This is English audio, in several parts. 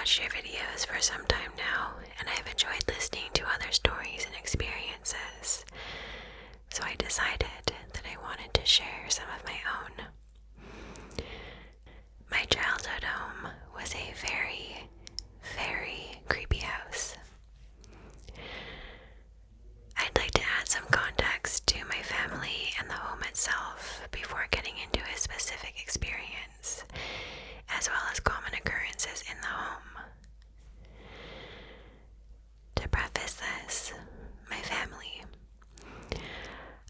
watched your videos for some time now, and I've enjoyed listening to other stories and experiences. So I decided that I wanted to share some of my own. My childhood home was a very, very creepy house. I'd like to add some context to my family and the home itself before getting into a specific experience, as well as common occurrences in the home. To preface this, my family.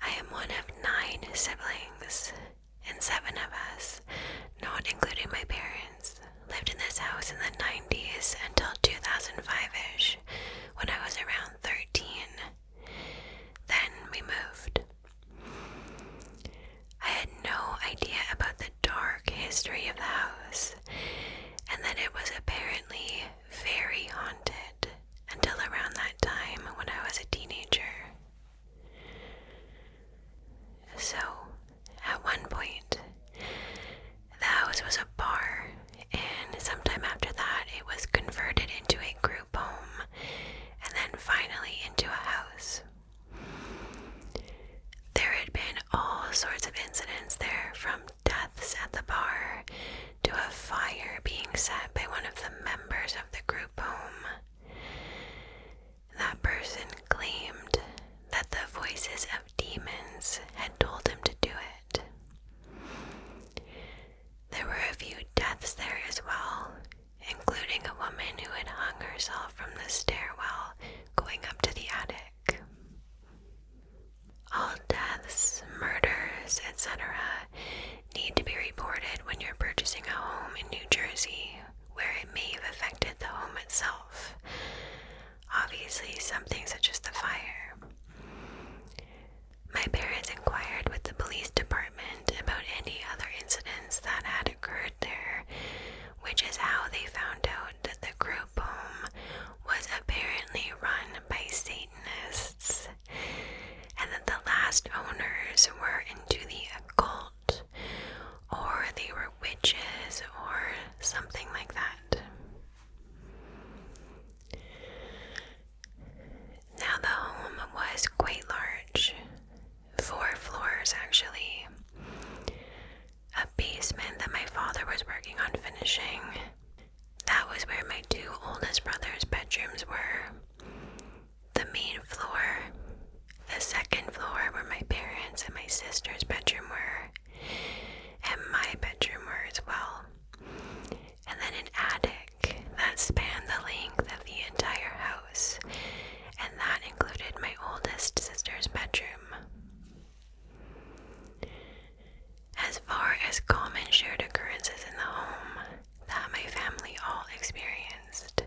I am one of 9 siblings, and 7 of us, not including my parents, lived in this house in the 90s until 2005-ish, when I was around 13. Then we moved. I had no idea about the dark history of the house, and that it was apparently very haunted until around that time when I was a teenager. So, at one point, the house was a bar, and sometime after that it was converted into a group home, and then finally into a house. There had been all sorts of incidents there, from deaths at the bar to a fire being set by one of the members of the group home. That person claimed that the voices of demons had told him to do it. There were a few deaths there as well, including a woman who had hung herself from the stairwell going up to the attic. All deaths, murders, etc. need to be reported when you're purchasing a home in New Jersey, where it may have affected the home itself. Obviously, something such as the fire. My parents inquired with the police department about any other incidents that had occurred there, which is how they found out that the group home was apparently run by Satanists, and that the last owners were into the occult, or they were witches, or something like that. Now, the home was quite large, 4 floors actually. A basement that my father was working on finishing. That was where my 2 oldest brothers' bedrooms were. The main floor, the second floor where my parents and my sister's bedroom were, and my bedroom were as well. And then an attic that spanned the length of the entire house, and that included my oldest sister's bedroom. As far as common shared occurrences in the home that my family all experienced,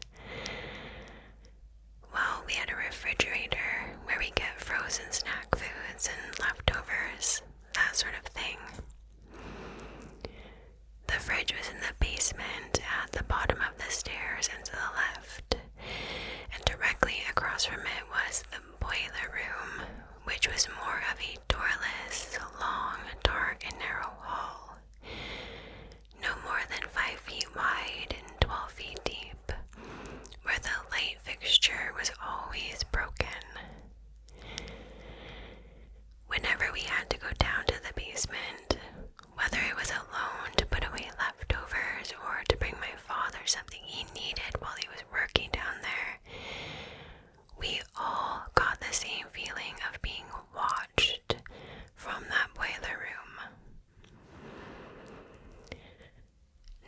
well, we had a refrigerator where we get frozen snack foods and leftovers, that sort of thing. The fridge was in the basement at the bottom of the stairs and to the left, and directly across from it was the boiler room, which was more of a doorless, long, dark, and narrow hall, no more than 5 feet wide and 12 feet deep, where the light fixture was always broken. Whenever we had to go down to the basement, whether it was alone to put away leftovers or to bring my father something he needed while he was working down there, we all got the same feeling of being watched from that boiler room.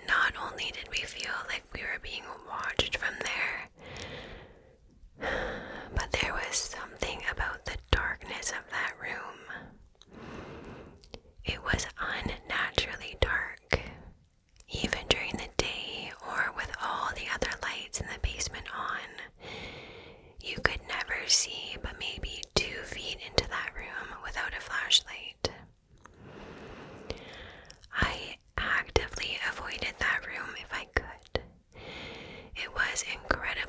Not only did we feel like we were being watched from there, but there was something about the darkness of that room. It was unnaturally dark, even during the day or with all the other lights in the basement on. You could never see but maybe 2 feet into that room without a flashlight. I actively avoided that room if I could. It was incredibly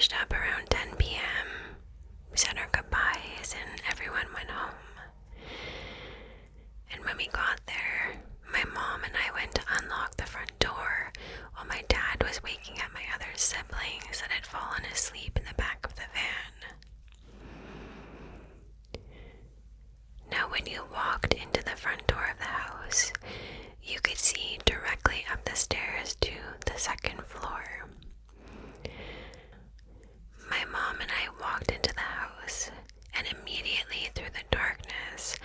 finished up around 10 p.m. We said our goodbyes and everyone went home. And when we got there, my mom and I went to unlock the front door while my dad was waking up my other siblings that had fallen asleep in the back of the van. Now, when you walked into the front door of the house, you could see directly up the stairs to the second floor. My mom and I walked into the house, and immediately through the darkness,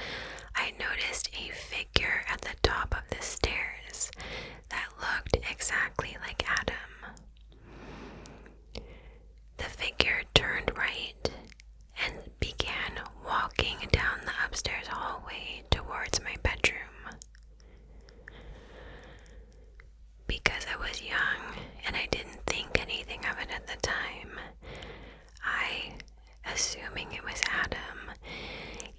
I noticed a figure at the top of the stairs that looked exactly like Adam. The figure turned right and began walking down the upstairs hallway towards my bedroom. Because I was young and I didn't think anything of it at the time, I, assuming it was Adam,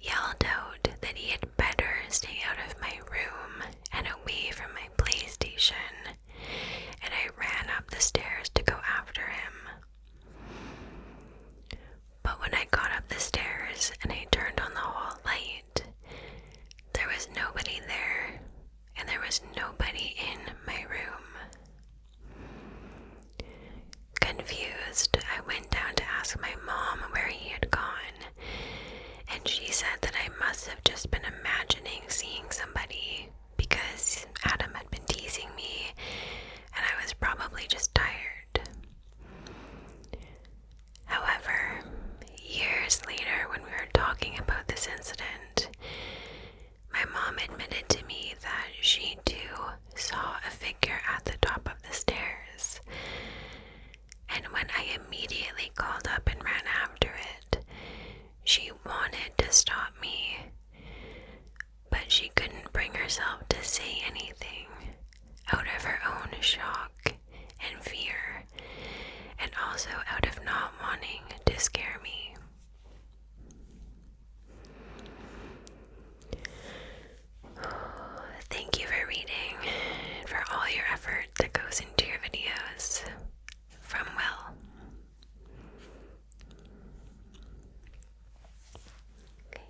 yelled out that he had better stay out of my room and away from my PlayStation, and I ran up the stairs to go after him. But when I got up the stairs and I turned on the hall light, there was nobody there, and there was nobody in my room. Confused, I went down to ask my mom where he had gone, and she said that I must have just been imagining seeing somebody because Adam had been teasing me and I was probably just tired. However, years later, when we were talking about this incident, my mom admitted to me that she too saw a figure at the top of the stairs. And when I immediately called up and ran after it, she wanted to stop me, but she couldn't bring herself to say anything out of her own shock and fear, and also out of not wanting to scare me. Thank you for reading and for all your effort that goes into your videos. From Will. Okay.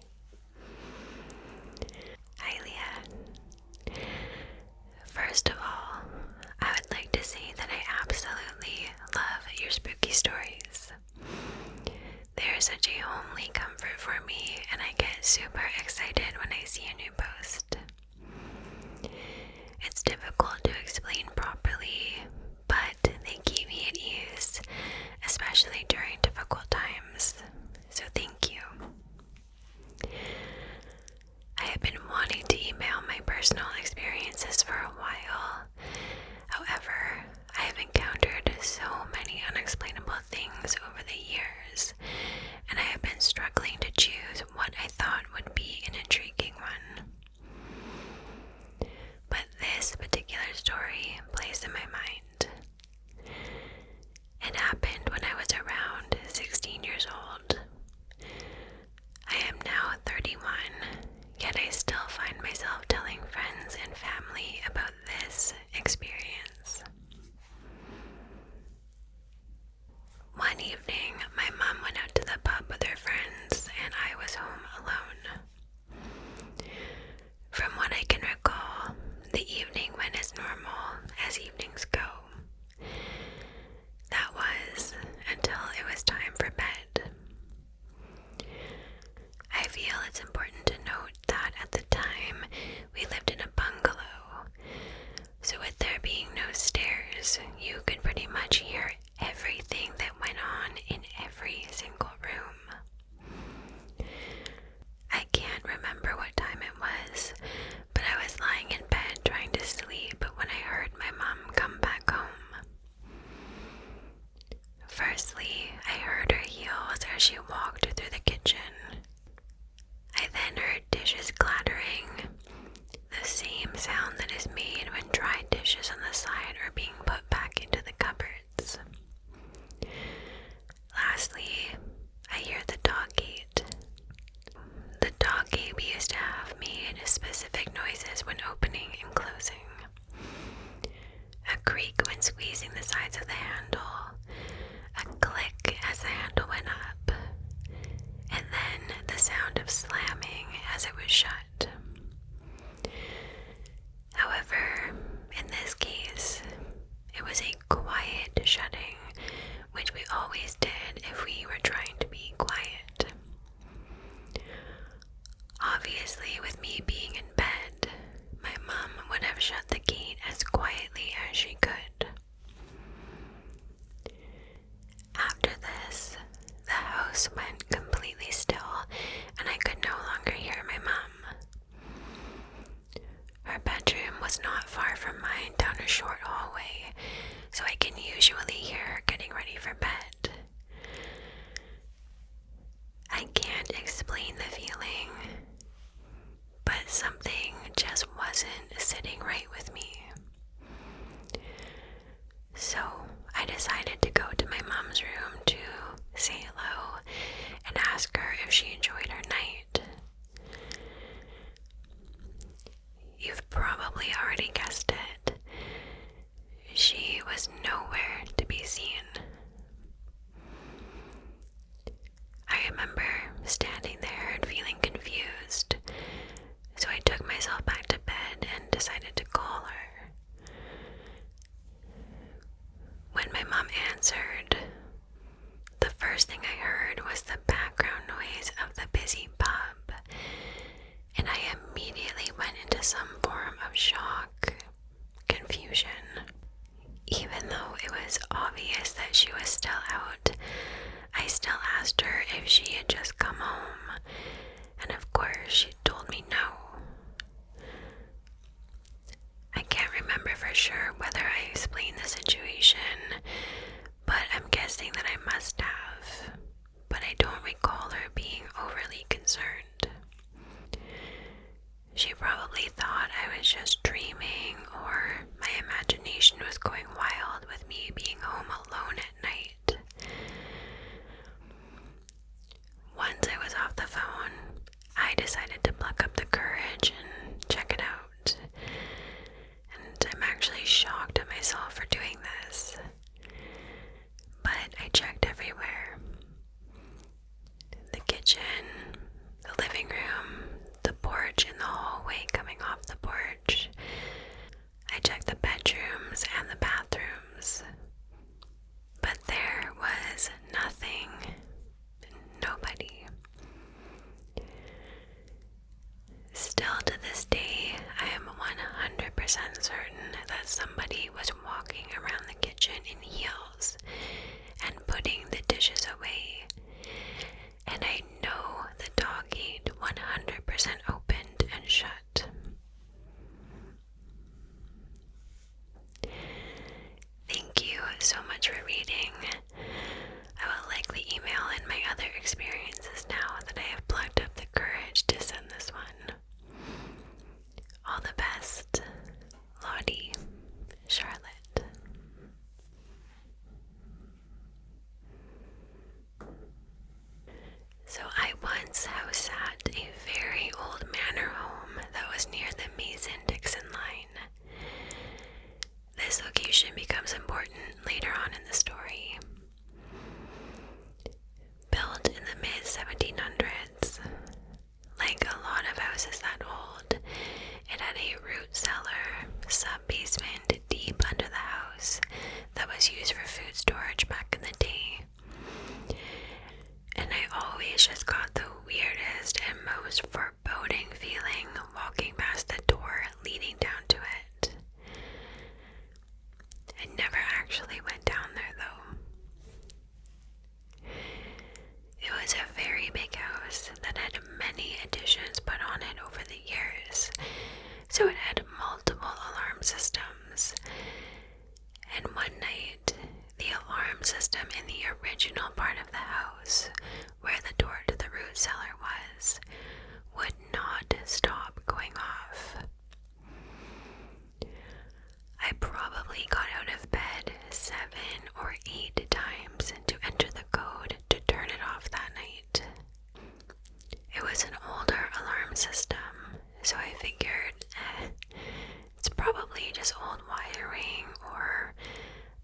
Hi, Leah. First of all, I would like to say that I absolutely love your spooky stories. They're such a homely comfort for me, and I get super excited when I see a new post. It's difficult to explain properly, but they keep me at ease, especially during difficult times, so thank you. I have been wanting to email my personal experiences for a while. However, I have encountered so many unexplainable things over the years, and I have been struggling to choose what I thought would be an intriguing one. But this particular story plays in my mind. It happened when I was around 16 years old. I am now 31, yet I still find myself telling friends and family about this experience. One evening, my mom went out to the pub with her friends, and I was home alone. From what I can recall, the evening went as normal as evenings go. That was until it was time for bed. I feel it's important to note that at the time we lived in a bungalow, so with there being no stairs, you could pretty much hear everything that went on in every single room. I can't remember what time it was, but I was lying in bed trying to sleep when I heard my mom come back home. Firstly, I heard her heels as she walked through the kitchen. I then heard dishes clattering, the same sound that is made when dried dishes on the side are being put back into the cupboards. Lastly, I hear the dog gate. The dog gate we used to have made specific noises when opening and closing. A creak when squeezing the sides of the handle, a click as it was shut. However, in this case, it was a quiet shutting, which we always did if we were trying to be quiet. Obviously, with me being in bed, my mom would have shut the gate as quietly as she could. After this, the house went completely still, and I could no longer hear my mom. Her bedroom was not far from mine down a short hallway, so I can usually hear her getting ready for bed. I can't explain the feeling, but something just wasn't sitting right with me. So I decided to go to my mom's room to say hello and ask her if she enjoyed her night. You've probably already guessed it. She was nowhere to be seen. I remember standing there and feeling confused, so I took myself back to bed and decided to call her. When my mom answered, the first thing I heard was the background noise of the busy pub, and I immediately went into some form of shock, confusion. Even though it was obvious that she was still out, I still asked her if she had just come home, and of course she told me no. I can't remember for sure whether I explained the situation, but I'm guessing that I must have, but I don't recall her being overly concerned. She probably thought I was just dreaming, or my imagination was going wild with me being home alone at night. Once I was off the phone, I decided to pluck up the courage and check it out. And I'm actually shocked at myself for doing this. But I checked everywhere. The kitchen, the living room, the porch, and the hallway coming off the porch. I checked the bedrooms and the bathrooms. But there was nothing. Nobody. Still to this day, I am 100% certain that somebody was walking around the kitchen in heels and putting the dishes away. And I know the dog gate 100% opened and shut. Thank you so much for reading. I will likely email in my other experiences now that I have plucked up the courage to send this one. All the best, Lottie, Charlotte. So I once house sat a very old manor home that was near the Mason-Dixon line. This location becomes important later on in the story. Built in the mid-1700s, like a lot of houses that old, it had a root cellar, sub-basement deep under the house that was used for food storage back in the day. And I always just got the weirdest and most foreboding feeling walking past the door leading down to it. I never actually went down there though. It was a very big house that had many additions put on it over the years, so it had multiple alarm systems. And one night, the alarm system in the original part of the house, where the door to the root cellar was, would not stop going off. I probably got out of bed 7 or 8 times to enter the code to turn it off that night. It was an older alarm system, so I figured, it's probably just old wiring, or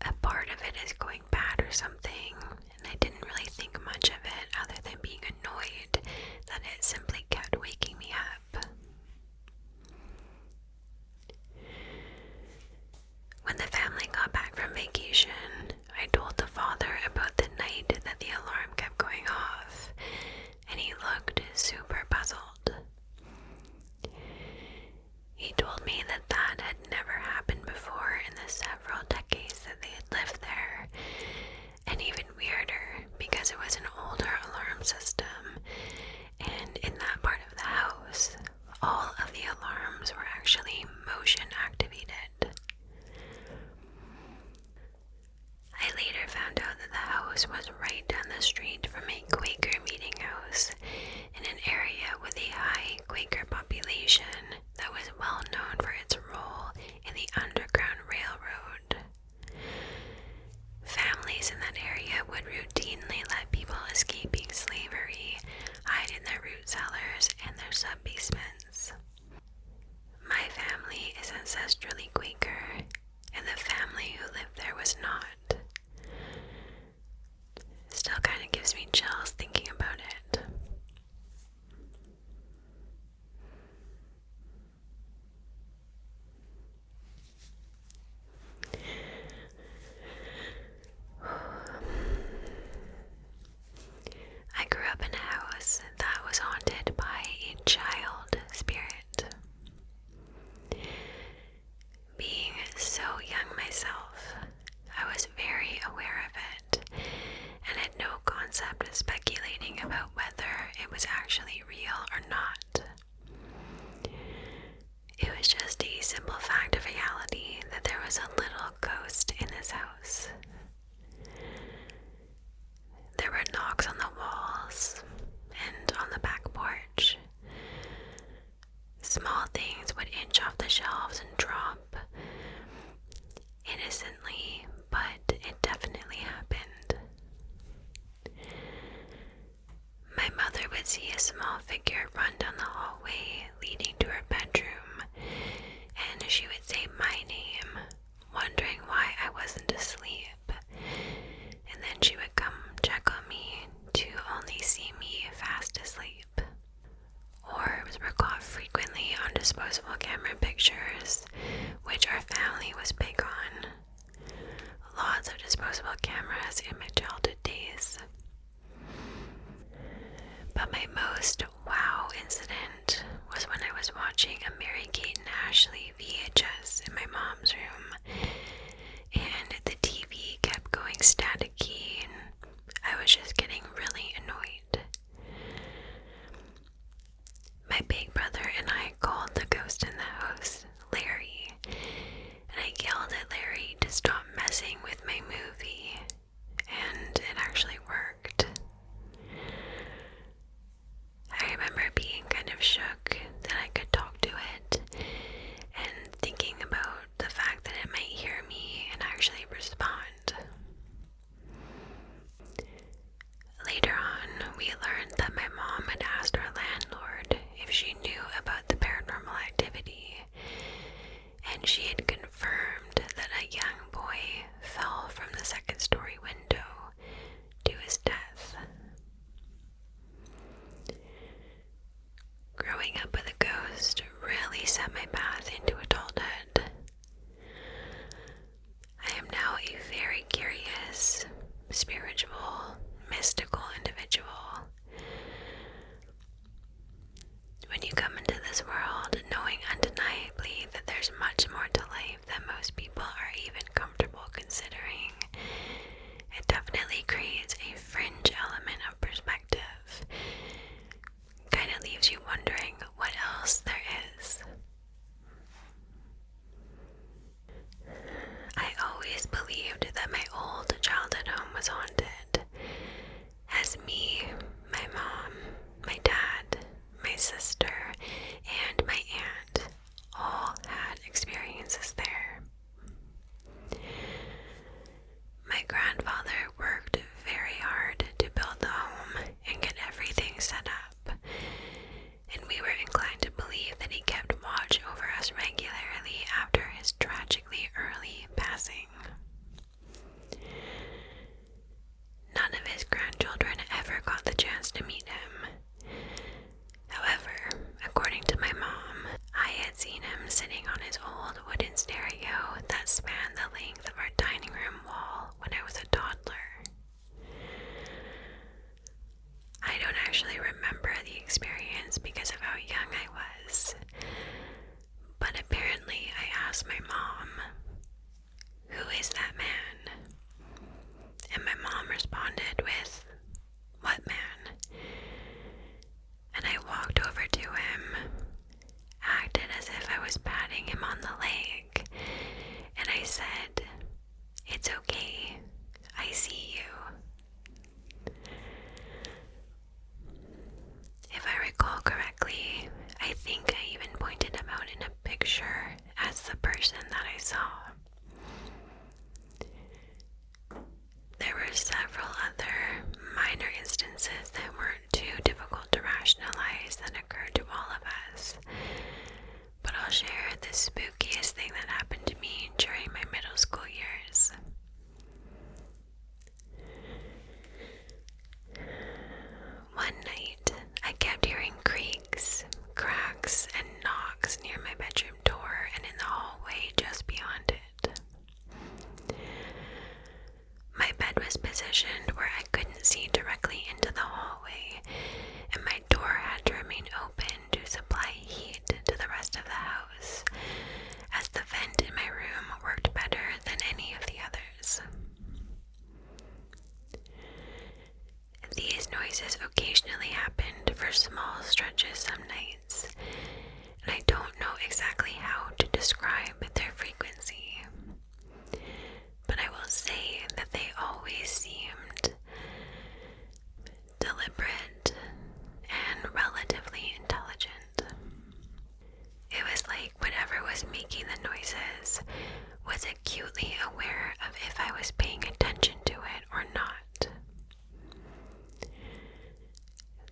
a part of it is going bad or something, and I didn't really think much of it other than being annoyed that it simply kept waking me up. small figure run down the hallway leading to her bedroom, and she would say my name, wondering why I wasn't asleep, and then she would come check on me to only see me fast asleep. Orbs were caught frequently on disposable camera pictures, which our family was big on. Lots of disposable cameras in my childhood days. But my most wow incident was when I was watching a Mary-Kate and Ashley VHS in my mom's room, and the TV kept going staticky, and I was just getting really annoyed. My big brother and I called the ghost in the house Larry, and I yelled at Larry to stop messing with my movie, and it actually worked. I remember being kind of shook that I could talk to it, and thinking about the fact that it might hear me and actually respond. Later on, we learned that my mom had asked our landlord if she knew about the paranormal activity, and she had confirmed that a young boy fell from the second-story window to his death. Growing up with a ghost really set my path into adulthood. I am now a very curious, spiritual, mystical individual. When you come into this world knowing undeniably that there's much more to life than most people are even comfortable considering, it definitely creates a fringe element of perspective. Kind of leaves you wondering what else there is. I always believed that my old childhood home was haunted, as me, my mom, my dad, my sister, and my aunt all had experiences there. My grandfather worked very hard to build the home and get everything set up, and we were inclined to believe that he kept watch over us regularly after his tragically early passing. None of his grandchildren ever got the chance to meet him. However, according to my mom, I had seen him sitting on his old wooden stereo that spanned the length of our dining room wall when I was a toddler. I don't actually remember the experience because of how young I was, but apparently I asked my mom, "Who is that man?" And my mom responded with, "What man?" And I walked over to him, acted as if I was patting him on the leg, and I said, "It's okay, I see you." If I recall correctly, I think I even pointed him out in a picture as the person that I saw. There were several other minor instances that weren't too difficult to rationalize that occurred to all of us, but I'll share the spookiest thing that happened to me during my middle school years. One night, I kept hearing creaks, cracks, and knocks near my bedroom door and in the hallway just beyond it. My bed was positioned where I couldn't see directly into the hallway, and my door had to remain open to supply heat to the rest of the house, as the vent in my room worked better than any of the others. These noises occasionally happened for small stretches some nights, and I don't know exactly how to describe their frequency, but I will say that they always seemed deliberate and relatively intelligent. It was like whatever was making the noises was acutely aware of if I was paying attention to it or not.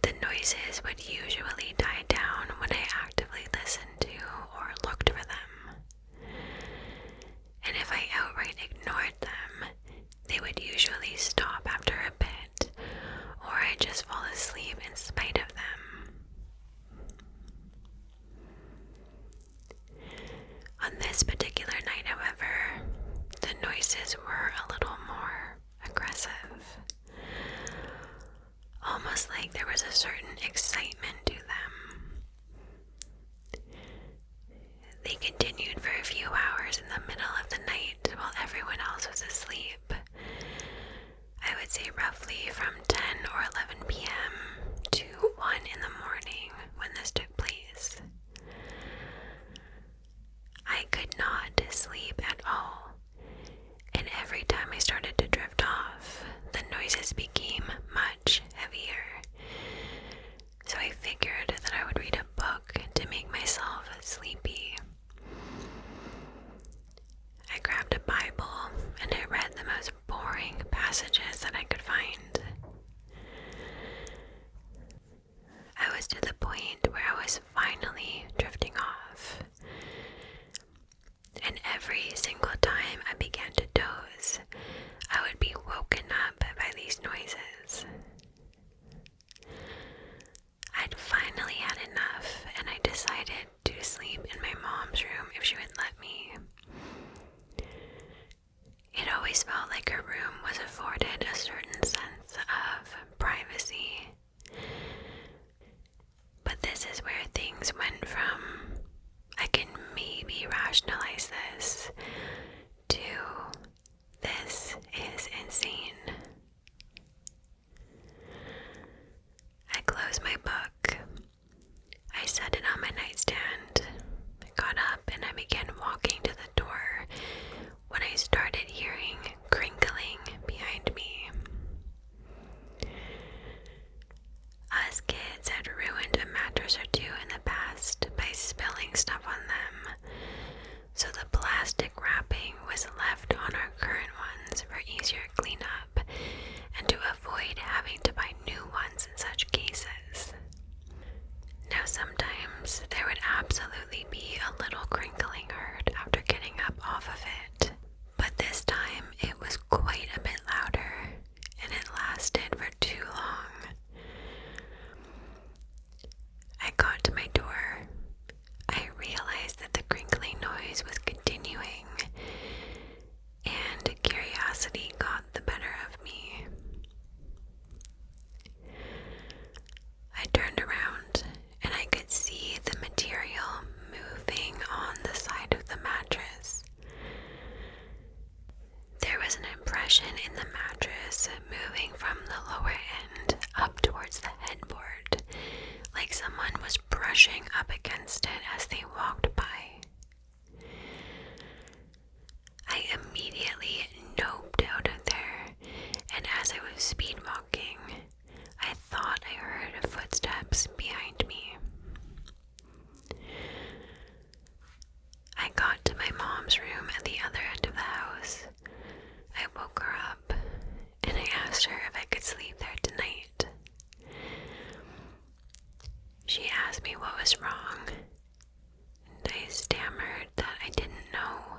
The noises would usually stop after a bit, or I just fall asleep in spite of them. On this particular night, however, the noises were a little more aggressive, almost like there was a certain excitement to them. They continued for a few hours in the middle of the night while everyone else was asleep. I would say roughly from 10 or 11 p.m. to 1 in the morning when this took place. I could not sleep at all, and every time I started to drift off, the noises became much heavier. So I figured that I would read a book to make myself sleepy. I grabbed a Bible and I read the most boring passages that I could find. I was to the point where I was finally drifting off. And every single time I began to doze, I would be woken up by these noises. I'd finally had enough, and I decided to sleep in my mom's room if she would let me. It always felt like her room was afforded a certain sense of privacy. But this is where things went from, I can maybe rationalize this, to this is insane. I closed my book. I set it on my nightstand. I got up and I began walking to the door when I started hearing crinkling behind me. Us kids had ruined a mattress or two in the past by spilling stuff on them, so the plastic wrapping was left on our current ones for easier cleanup and to avoid having to buy new ones in such cases. Now sometimes there would absolutely be a little crinkling heard after getting up off of it, but this time it was quite a bit louder and it lasted for too long. I got to my door. I realized that the crinkling noise was continuing, and curiosity got the better of me. I turned around and I could see the material moving on the side of the mattress. There was an impression in the mattress moving from the lower end up towards the headboard, like someone was brushing up against it as they walked by. I immediately noped out of there, and as I was speed walking, I thought I heard footsteps behind me. I got to my mom's room at the other end of the house. I woke her up, and I asked her if I could sleep there tonight. She asked me what was wrong, and I stammered that I didn't know,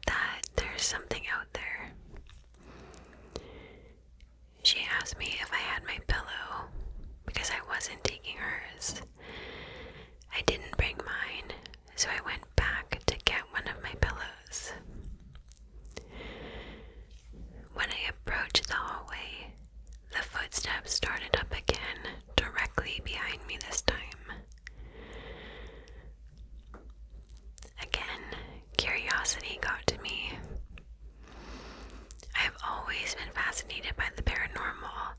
that there's something out there. She asked me if I had my pillow, because I wasn't taking hers. I didn't bring mine, so I went back to get one of my pillows. When I approached the hallway, the footsteps started up again, directly behind me this time. Again, curiosity got to me. I've always been fascinated by the paranormal,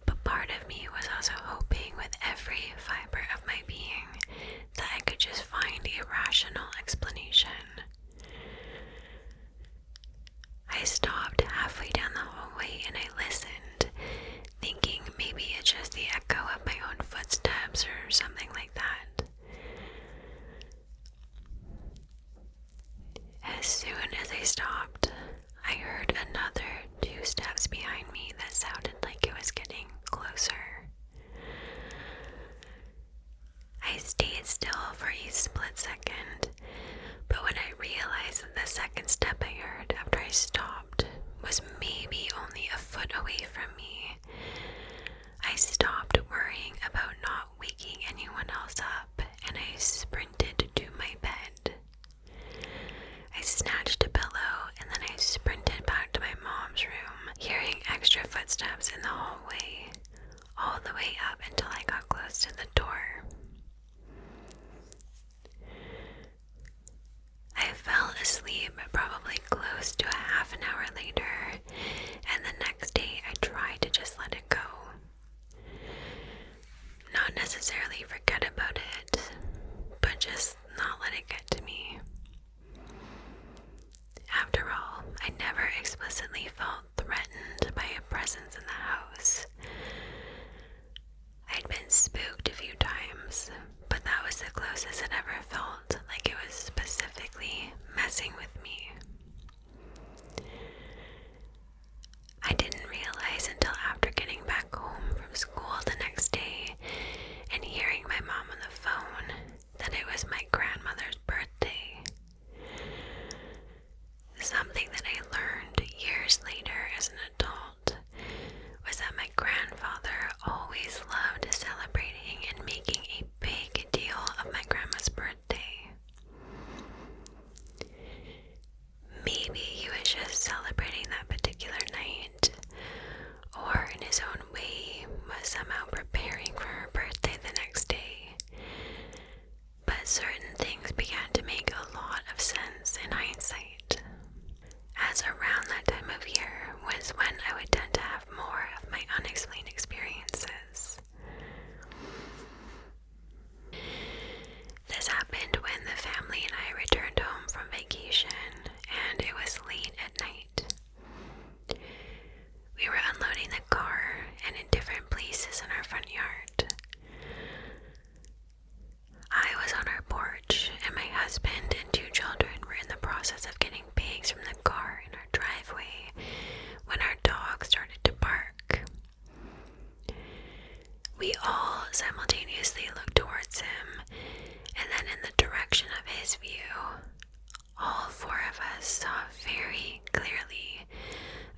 but part of me was also hoping with every fiber of my being that I could just find a rational explanation. I stopped halfway down the hallway and I listened, thinking maybe it's just the echo of my own footsteps or something like that. As soon as I stopped, I heard another 2 steps behind me that sounded like it was getting closer. I stayed still for a split second, but when I was maybe only a foot away from me, I stopped worrying about not waking anyone else up and I sprinted to my bed. I snatched a pillow and then I sprinted back to my mom's room, hearing extra footsteps in the hallway, all the way up until I got close to the door. I fell asleep probably close to a half an hour later, and the next day I tried to just let it go. Not necessarily forget about it, but just not let it get to me. After all, I never explicitly felt threatened by a presence in the house. I'd been spooked a few times, but that was the closest it ever felt like it was specifically messing with me. I didn't realize until after getting back home from school the next day and hearing my mom on the phone that it was my grandmother's birthday. Something that I learned years later as an adult was that my grandfather always loved celebrating and making a big deal of my grandma's birthday. Maybe he was just celebrating that particular night, or in his own way was somehow preparing for her birthday the next day. But certain things began to make a lot of sense in hindsight, as around that time of year was when I would tend to have more of my unexplained experiences. This happened when the family and I returned home from vacation, and it was late at night. We were unloading the car and in different places in our front yard. I was on our porch, and my husband and 2 children were in the process of getting bags from the car in our driveway when our dog started to bark. We all simultaneously looked towards him, and then in the direction of his view. All 4 of us saw very clearly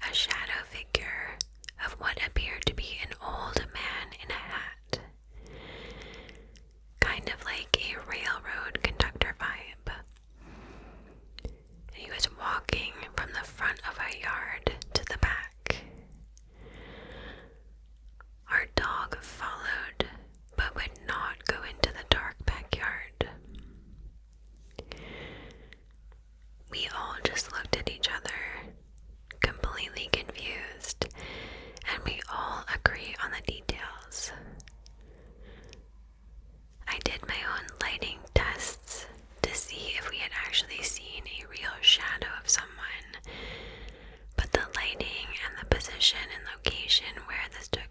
a shadow figure of what appeared to be an old man in a hat. Kind of like a railroad conductor vibe. And he was walking from the front of our yard to the back. Our dog followed, but would not go into the dark backyard. We all just looked at each other, completely confused, and we all agree on the details. I did my own lighting tests to see if we had actually seen a real shadow of someone, but the lighting and the position and location where this took